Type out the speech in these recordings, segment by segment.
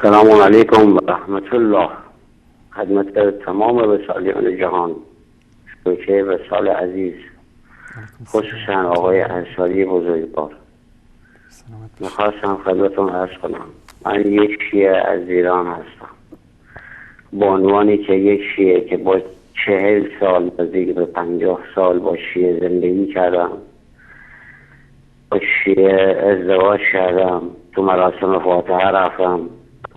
سلام علیکم و رحمت الله. خدمت تمام وسالیان جهان، شوکه وسال عزیز، خصوصا آقای انصاری بزرگوار، میخواستم خدمتون عرض کنم من یک شیعه از ایران هستم، با عنوانی که یک شیعه که با 40 سال نزدیک به 50 سال با شیعه زندگی کردم، با شیعه ازدواج کردم، تو مراسم فاتحه رفتم،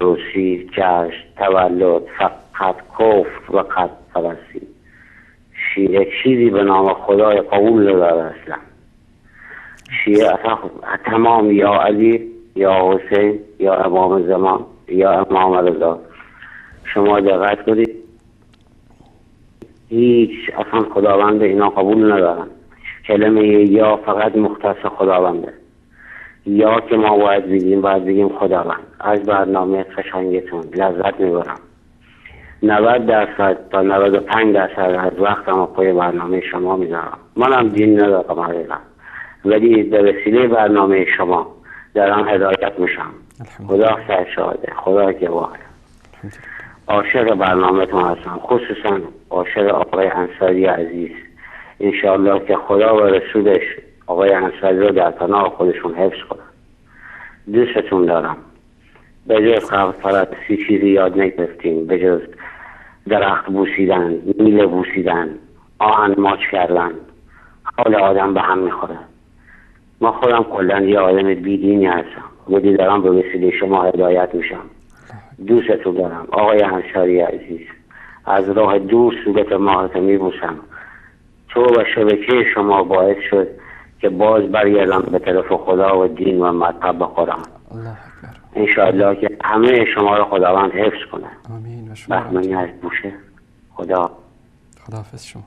روسی، جشن، تولد، فقط کفر و قد پرستی. شیعه چیزی به نام خدای قبول نداره اصلا. شیعه اصلا تمام یا علی یا حسین یا امام زمان یا امام رضا. شما دقت کنید هیچ اصلا خداوند اینا قبول ندارن. کلمه یا فقط مختص خداونده. یا که ما باید بگیم خداوند. از برنامه قشنگتون لذت میبرم. 90% تا 95% از وقتم پای برنامه شما میذارم. منم دین ندارم حقیقت، ولی به وسیله برنامه شما دارم هدایت میشم. خدا سرشاده، خدا گواهه. عاشق برنامه‌تون هستم، خصوصا عاشق آقای انصاری عزیز. انشاءالله که خدا و رسولش آقای انصاری رو در پناه خودشون حفظ کنن. دوستتون دارم. به جز قبل پرستی چیزی یاد نگرفتیم، به جز درخت بوسیدن، میله بوسیدن، آهن ماچ کردن. حال آدم به هم میخوره. ما خودم کلن یه آدم بیدینی هستم، ولی دارم به وسیله شما هدایت میشم. دوستتون دارم آقای انصاری عزیز. از راه دور صورت ماهت میبوسم. تو و شبکه شما باعث شد که باز برگردم به طرف خدا و دین و مطلب بخورم. انشاءالله که همه شما رو خداوند حفظ کنه. آمین و شما بهمنی از بوشه. خدا خداحافظ شما.